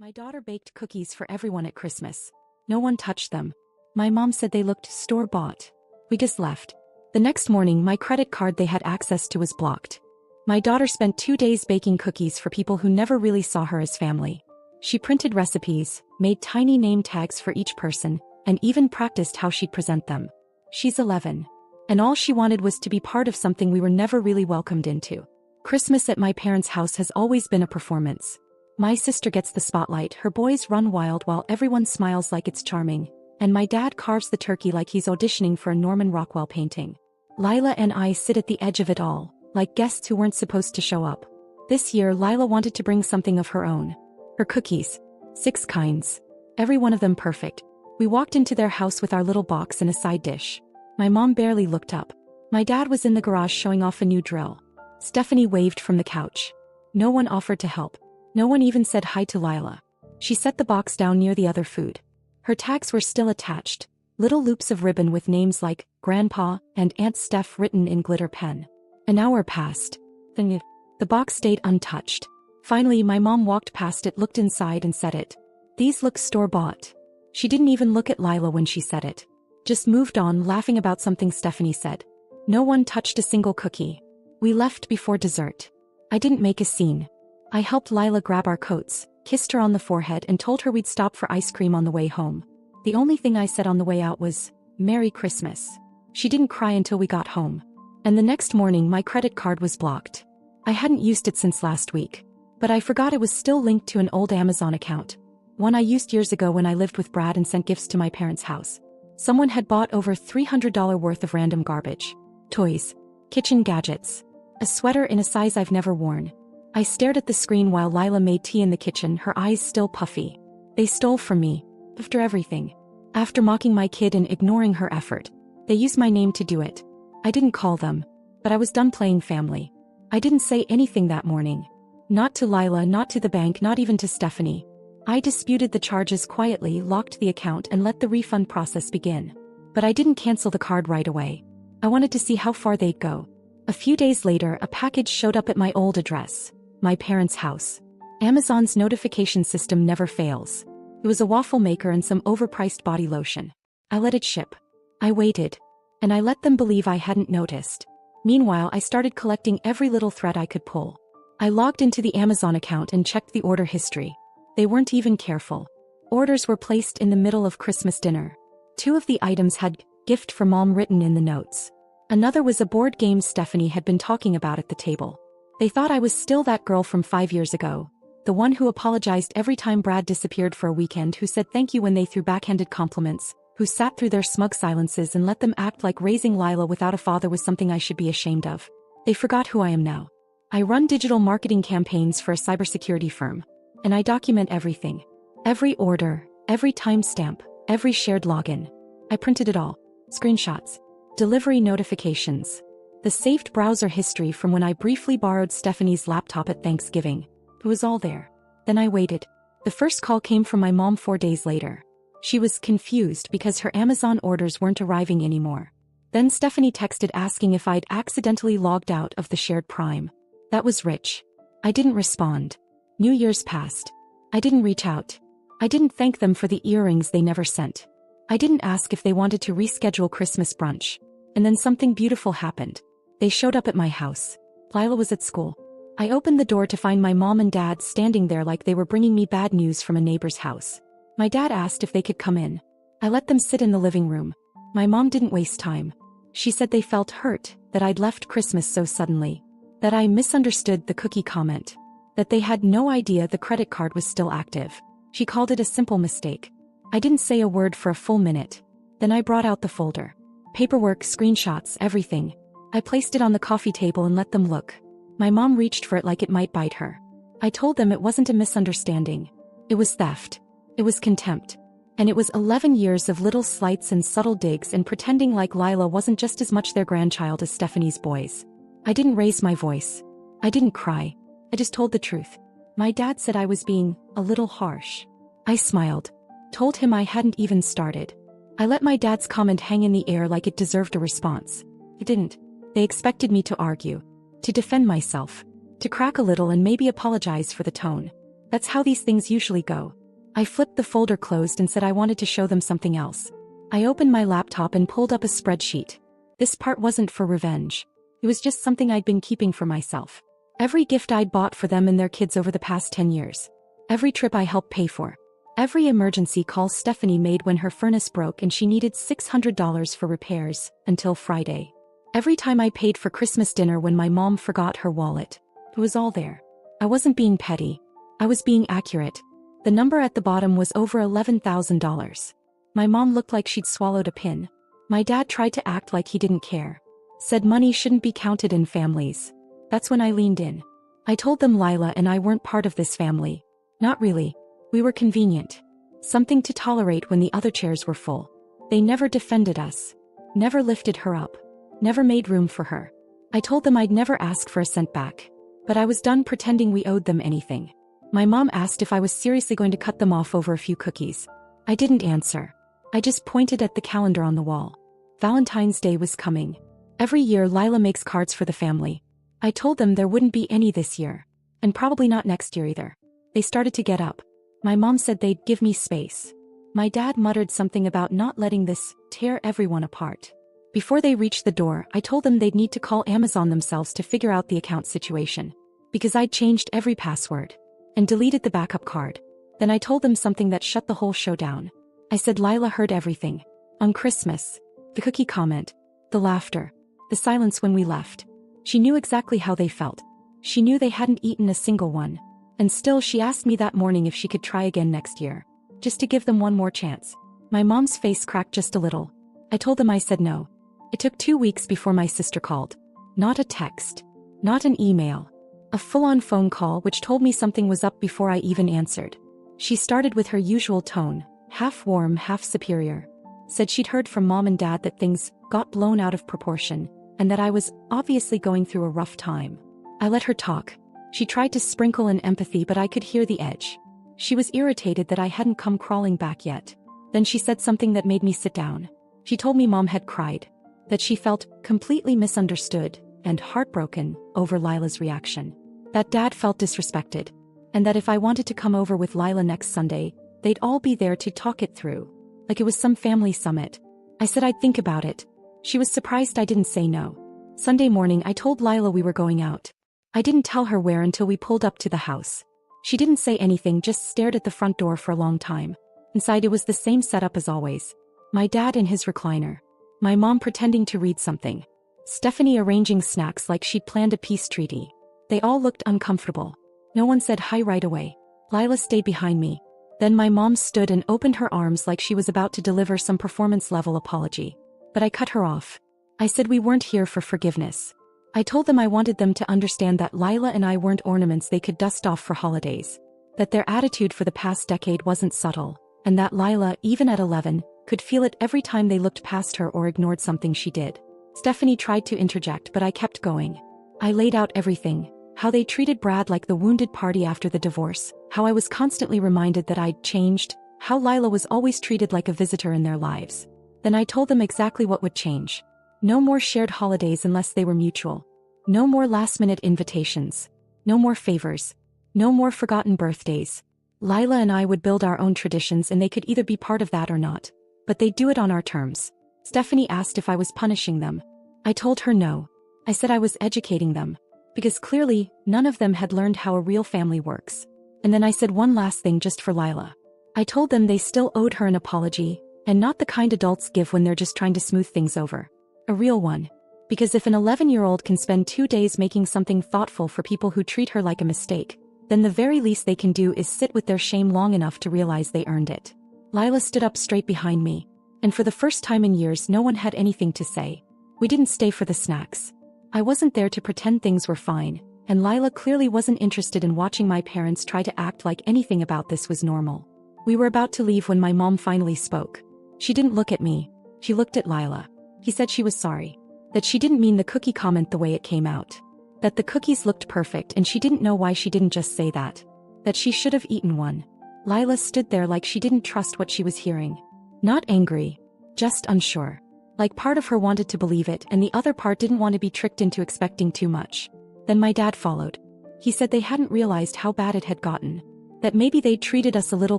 My daughter baked cookies for everyone at Christmas. No one touched them. My mom said they looked store-bought. We just left. The next morning, my credit card they had access to was blocked. My daughter spent 2 days baking cookies for people who never really saw her as family. She printed recipes, made tiny name tags for each person, and even practiced how she'd present them. She's 11. And all she wanted was to be part of something we were never really welcomed into. Christmas at my parents' house has always been a performance. My sister gets the spotlight, her boys run wild while everyone smiles like it's charming, and my dad carves the turkey like he's auditioning for a Norman Rockwell painting. Lila and I sit at the edge of it all, like guests who weren't supposed to show up. This year, Lila wanted to bring something of her own. Her cookies. 6 kinds. Every one of them perfect. We walked into their house with our little box and a side dish. My mom barely looked up. My dad was in the garage showing off a new drill. Stephanie waved from the couch. No one offered to help. No one even said hi to Lila. She set the box down near the other food. Her tags were still attached, little loops of ribbon with names like Grandpa and Aunt Steph written in glitter pen. An hour passed. The box stayed untouched. Finally, my mom walked past it, looked inside and said it. These look store-bought. She didn't even look at Lila when she said it. Just moved on, laughing about something Stephanie said. No one touched a single cookie. We left before dessert. I didn't make a scene. I helped Lila grab our coats, kissed her on the forehead and told her we'd stop for ice cream on the way home. The only thing I said on the way out was, "Merry Christmas." She didn't cry until we got home. And the next morning my credit card was blocked. I hadn't used it since last week. But I forgot it was still linked to an old Amazon account. One I used years ago when I lived with Brad and sent gifts to my parents' house. Someone had bought over $300 worth of random garbage. Toys. Kitchen gadgets. A sweater in a size I've never worn. I stared at the screen while Lila made tea in the kitchen, her eyes still puffy. They stole from me. After everything. After mocking my kid and ignoring her effort. They used my name to do it. I didn't call them. But I was done playing family. I didn't say anything that morning. Not to Lila, not to the bank, not even to Stephanie. I disputed the charges quietly, locked the account and let the refund process begin. But I didn't cancel the card right away. I wanted to see how far they'd go. A few days later, a package showed up at my old address. My parents' house. Amazon's notification system never fails. It was a waffle maker and some overpriced body lotion. I let it ship. I waited. And I let them believe I hadn't noticed. Meanwhile, I started collecting every little thread I could pull. I logged into the Amazon account and checked the order history. They weren't even careful. Orders were placed in the middle of Christmas dinner. 2 of the items had "gift for mom" written in the notes. Another was a board game Stephanie had been talking about at the table. They thought I was still that girl from 5 years ago. The one who apologized every time Brad disappeared for a weekend, who said thank you when they threw backhanded compliments, who sat through their smug silences and let them act like raising Lila without a father was something I should be ashamed of. They forgot who I am now. I run digital marketing campaigns for a cybersecurity firm. And I document everything. Every order, every timestamp, every shared login. I printed it all. Screenshots. Delivery notifications. The saved browser history from when I briefly borrowed Stephanie's laptop at Thanksgiving. It was all there. Then I waited. The first call came from my mom 4 days later. She was confused because her Amazon orders weren't arriving anymore. Then Stephanie texted asking if I'd accidentally logged out of the shared Prime. That was rich. I didn't respond. New Year's passed. I didn't reach out. I didn't thank them for the earrings they never sent. I didn't ask if they wanted to reschedule Christmas brunch. And then something beautiful happened. They showed up at my house. Lila was at school. I opened the door to find my mom and dad standing there like they were bringing me bad news from a neighbor's house. My dad asked if they could come in. I let them sit in the living room. My mom didn't waste time. She said they felt hurt that I'd left Christmas so suddenly. That I misunderstood the cookie comment. That they had no idea the credit card was still active. She called it a simple mistake. I didn't say a word for a full minute. Then I brought out the folder. Paperwork, screenshots, everything. I placed it on the coffee table and let them look. My mom reached for it like it might bite her. I told them it wasn't a misunderstanding. It was theft. It was contempt. And it was 11 years of little slights and subtle digs and pretending like Lila wasn't just as much their grandchild as Stephanie's boys. I didn't raise my voice. I didn't cry. I just told the truth. My dad said I was being a little harsh. I smiled. Told him I hadn't even started. I let my dad's comment hang in the air like it deserved a response. It didn't. They expected me to argue. To defend myself. To crack a little and maybe apologize for the tone. That's how these things usually go. I flipped the folder closed and said I wanted to show them something else. I opened my laptop and pulled up a spreadsheet. This part wasn't for revenge. It was just something I'd been keeping for myself. Every gift I'd bought for them and their kids over the past 10 years. Every trip I helped pay for. Every emergency call Stephanie made when her furnace broke and she needed $600 for repairs, until Friday. Every time I paid for Christmas dinner when my mom forgot her wallet. It was all there. I wasn't being petty. I was being accurate. The number at the bottom was over $11,000. My mom looked like she'd swallowed a pin. My dad tried to act like he didn't care. Said money shouldn't be counted in families. That's when I leaned in. I told them Lila and I weren't part of this family. Not really. We were convenient. Something to tolerate when the other chairs were full. They never defended us. Never lifted her up. Never made room for her. I told them I'd never ask for a cent back. But I was done pretending we owed them anything. My mom asked if I was seriously going to cut them off over a few cookies. I didn't answer. I just pointed at the calendar on the wall. Valentine's Day was coming. Every year Lila makes cards for the family. I told them there wouldn't be any this year. And probably not next year either. They started to get up. My mom said they'd give me space. My dad muttered something about not letting this tear everyone apart. Before they reached the door, I told them they'd need to call Amazon themselves to figure out the account situation. Because I'd changed every password. And deleted the backup card. Then I told them something that shut the whole show down. I said Lila heard everything. On Christmas. The cookie comment. The laughter. The silence when we left. She knew exactly how they felt. She knew they hadn't eaten a single one. And still she asked me that morning if she could try again next year. Just to give them one more chance. My mom's face cracked just a little. I told them I said no. It took 2 weeks before my sister called. Not a text. Not an email. A full-on phone call which told me something was up before I even answered. She started with her usual tone, half warm, half superior. Said she'd heard from mom and dad that things got blown out of proportion, and that I was obviously going through a rough time. I let her talk. She tried to sprinkle in empathy, but I could hear the edge. She was irritated that I hadn't come crawling back yet. Then she said something that made me sit down. She told me mom had cried. That she felt completely misunderstood and heartbroken over Lila's reaction. That dad felt disrespected. And that if I wanted to come over with Lila next Sunday, they'd all be there to talk it through. Like it was some family summit. I said I'd think about it. She was surprised I didn't say no. Sunday morning I told Lila we were going out. I didn't tell her where until we pulled up to the house. She didn't say anything, just stared at the front door for a long time. Inside it was the same setup as always. My dad in his recliner. My mom pretending to read something. Stephanie arranging snacks like she'd planned a peace treaty. They all looked uncomfortable. No one said hi right away. Lila stayed behind me. Then my mom stood and opened her arms like she was about to deliver some performance-level apology. But I cut her off. I said we weren't here for forgiveness. I told them I wanted them to understand that Lila and I weren't ornaments they could dust off for holidays. That their attitude for the past decade wasn't subtle. And that Lila, even at 11, could feel it every time they looked past her or ignored something she did. Stephanie tried to interject, but I kept going. I laid out everything. How they treated Brad like the wounded party after the divorce. How I was constantly reminded that I'd changed. How Lila was always treated like a visitor in their lives. Then I told them exactly what would change. No more shared holidays unless they were mutual. No more last-minute invitations. No more favors. No more forgotten birthdays. Lila and I would build our own traditions and they could either be part of that or not. But they'd do it on our terms. Stephanie asked if I was punishing them. I told her no. I said I was educating them. Because clearly, none of them had learned how a real family works. And then I said one last thing just for Lila. I told them they still owed her an apology, and not the kind adults give when they're just trying to smooth things over. A real one. Because if an 11-year-old can spend 2 days making something thoughtful for people who treat her like a mistake, then the very least they can do is sit with their shame long enough to realize they earned it. Lila stood up straight behind me. And for the first time in years no one had anything to say. We didn't stay for the snacks. I wasn't there to pretend things were fine, and Lila clearly wasn't interested in watching my parents try to act like anything about this was normal. We were about to leave when my mom finally spoke. She didn't look at me. She looked at Lila. He said she was sorry. That she didn't mean the cookie comment the way it came out. That the cookies looked perfect and she didn't know why she didn't just say that. That she should have eaten one. Lila stood there like she didn't trust what she was hearing. Not angry. Just unsure. Like part of her wanted to believe it and the other part didn't want to be tricked into expecting too much. Then my dad followed. He said they hadn't realized how bad it had gotten. That maybe they treated us a little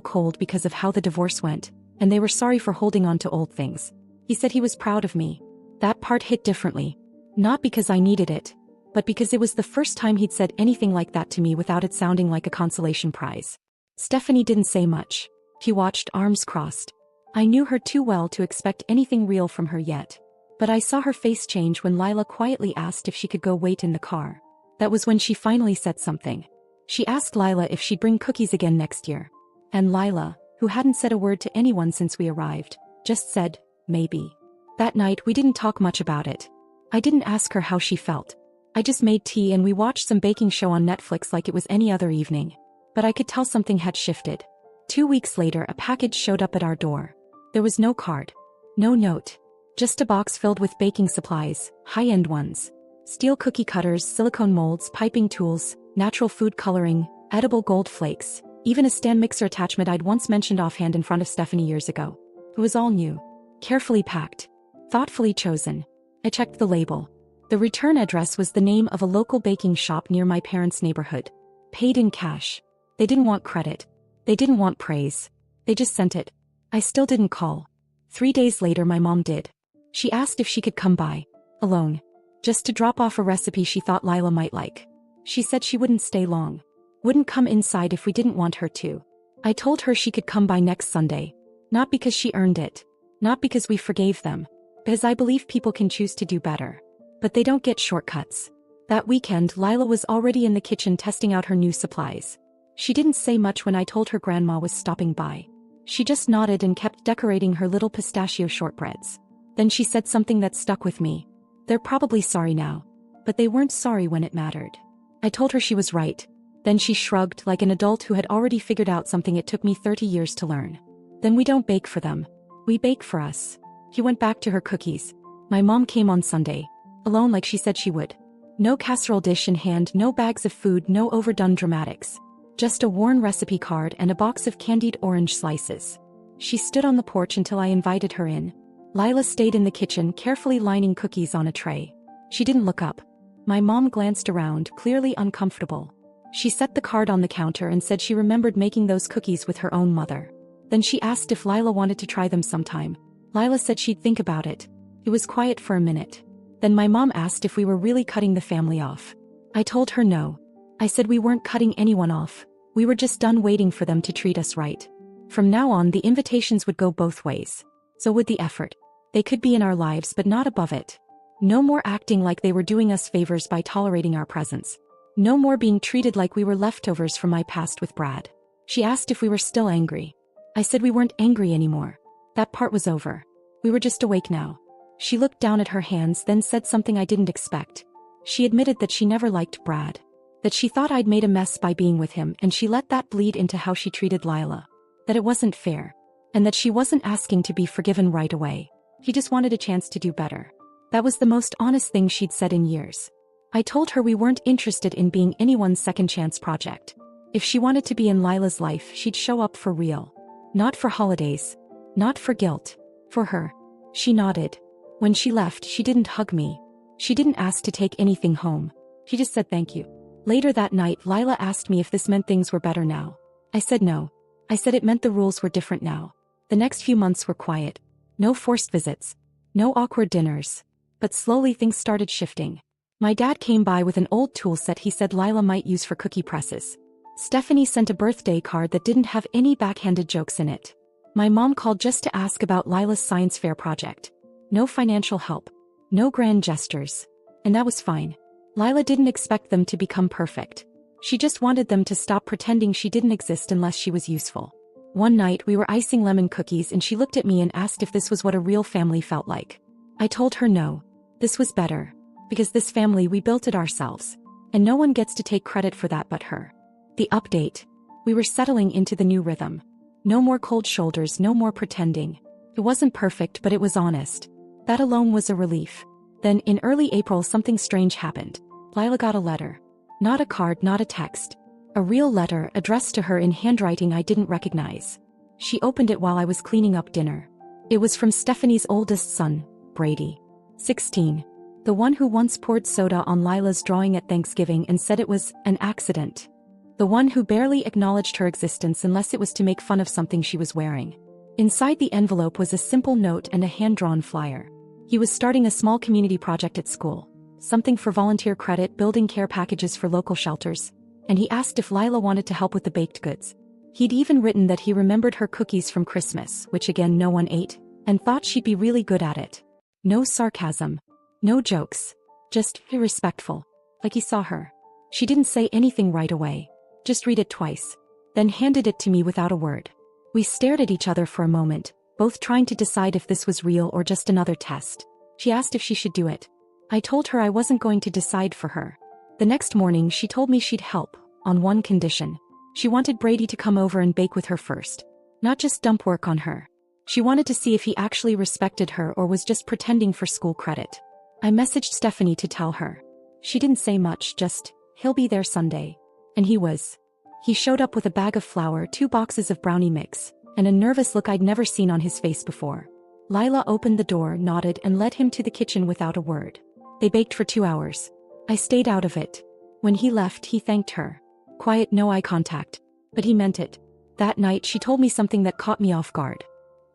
cold because of how the divorce went, and they were sorry for holding on to old things. He said he was proud of me. That part hit differently. Not because I needed it, but because it was the first time he'd said anything like that to me without it sounding like a consolation prize. Stephanie didn't say much. She watched, arms crossed. I knew her too well to expect anything real from her yet. But I saw her face change when Lila quietly asked if she could go wait in the car. That was when she finally said something. She asked Lila if she'd bring cookies again next year. And Lila, who hadn't said a word to anyone since we arrived, just said, maybe. That night we didn't talk much about it. I didn't ask her how she felt. I just made tea and we watched some baking show on Netflix like it was any other evening. But I could tell something had shifted. 2 weeks later a package showed up at our door. There was no card. No note. Just a box filled with baking supplies, high-end ones. Steel cookie cutters, silicone molds, piping tools, natural food coloring, edible gold flakes, even a stand mixer attachment I'd once mentioned offhand in front of Stephanie years ago. It was all new. Carefully packed. Thoughtfully chosen. I checked the label. The return address was the name of a local baking shop near my parents' neighborhood. Paid in cash. They didn't want credit. They didn't want praise. They just sent it. I still didn't call. 3 days later my mom did. She asked if she could come by. Alone. Just to drop off a recipe she thought Lila might like. She said she wouldn't stay long. Wouldn't come inside if we didn't want her to. I told her she could come by next Sunday. Not because she earned it. Not because we forgave them. Because I believe people can choose to do better. But they don't get shortcuts. That weekend Lila was already in the kitchen testing out her new supplies. She didn't say much when I told her grandma was stopping by. She just nodded and kept decorating her little pistachio shortbreads. Then she said something that stuck with me. They're probably sorry now. But they weren't sorry when it mattered. I told her she was right. Then she shrugged like an adult who had already figured out something it took me 30 years to learn. Then we don't bake for them. We bake for us. She went back to her cookies. My mom came on Sunday. Alone like she said she would. No casserole dish in hand, no bags of food, no overdone dramatics. Just a worn recipe card and a box of candied orange slices. She stood on the porch until I invited her in. Lila stayed in the kitchen carefully lining cookies on a tray. She didn't look up. My mom glanced around, clearly uncomfortable. She set the card on the counter and said she remembered making those cookies with her own mother. Then she asked if Lila wanted to try them sometime. Lila said she'd think about it. It was quiet for a minute. Then my mom asked if we were really cutting the family off. I told her no. I said we weren't cutting anyone off. We were just done waiting for them to treat us right. From now on the invitations would go both ways. So would the effort. They could be in our lives but not above it. No more acting like they were doing us favors by tolerating our presence. No more being treated like we were leftovers from my past with Brad. She asked if we were still angry. I said we weren't angry anymore. That part was over. We were just awake now. She looked down at her hands, then said something I didn't expect. She admitted that she never liked Brad. That she thought I'd made a mess by being with him, and she let that bleed into how she treated Lila. That it wasn't fair. And that she wasn't asking to be forgiven right away. He just wanted a chance to do better. That was the most honest thing she'd said in years. I told her we weren't interested in being anyone's second chance project. If she wanted to be in Lila's life, she'd show up for real. Not for holidays. Not for guilt. For her. She nodded. When she left, she didn't hug me. She didn't ask to take anything home. She just said thank you. Later that night, Lila asked me if this meant things were better now. I said no. I said it meant the rules were different now. The next few months were quiet. No forced visits. No awkward dinners. But slowly things started shifting. My dad came by with an old tool set he said Lila might use for cookie presses. Stephanie sent a birthday card that didn't have any backhanded jokes in it. My mom called just to ask about Lila's science fair project. No financial help. No grand gestures. And that was fine. Lila didn't expect them to become perfect. She just wanted them to stop pretending she didn't exist unless she was useful. One night we were icing lemon cookies and she looked at me and asked if this was what a real family felt like. I told her no. This was better. Because this family, we built it ourselves. And no one gets to take credit for that but her. The update. We were settling into the new rhythm. No more cold shoulders, no more pretending. It wasn't perfect but it was honest. That alone was a relief. Then in early April something strange happened. Lila got a letter. Not a card, not a text. A real letter addressed to her in handwriting I didn't recognize. She opened it while I was cleaning up dinner. It was from Stephanie's oldest son, Brady. 16. The one who once poured soda on Lila's drawing at Thanksgiving and said it was an accident. The one who barely acknowledged her existence unless it was to make fun of something she was wearing. Inside the envelope was a simple note and a hand-drawn flyer. He was starting a small community project at school. Something for volunteer credit, building care packages for local shelters. And he asked if Lila wanted to help with the baked goods. He'd even written that he remembered her cookies from Christmas, which again no one ate, and thought she'd be really good at it. No sarcasm. No jokes. Just irrespectful. Like he saw her. She didn't say anything right away. Just read it twice. Then handed it to me without a word. We stared at each other for a moment, both trying to decide if this was real or just another test. She asked if she should do it. I told her I wasn't going to decide for her. The next morning she told me she'd help, on one condition. She wanted Brady to come over and bake with her first. Not just dump work on her. She wanted to see if he actually respected her or was just pretending for school credit. I messaged Stephanie to tell her. She didn't say much, just, he'll be there Sunday. And he was. He showed up with a bag of flour, 2 boxes of brownie mix, and a nervous look I'd never seen on his face before. Lila opened the door, nodded, and led him to the kitchen without a word. They baked for 2 hours. I stayed out of it. When he left, he thanked her. Quiet, no eye contact. But he meant it. That night she told me something that caught me off guard.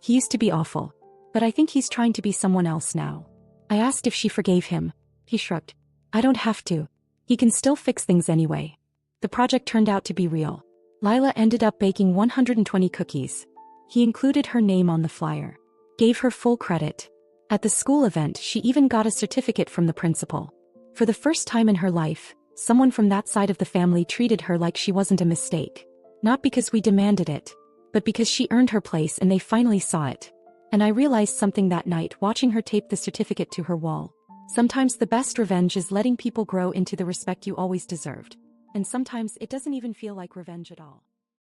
He used to be awful. But I think he's trying to be someone else now. I asked if she forgave him. He shrugged. I don't have to. He can still fix things anyway. The project turned out to be real. Lila ended up baking 120 cookies. He included her name on the flyer. Gave her full credit. At the school event, she even got a certificate from the principal. For the first time in her life, someone from that side of the family treated her like she wasn't a mistake. Not because we demanded it, but because she earned her place and they finally saw it. And I realized something that night watching her tape the certificate to her wall. Sometimes the best revenge is letting people grow into the respect you always deserved. And sometimes it doesn't even feel like revenge at all.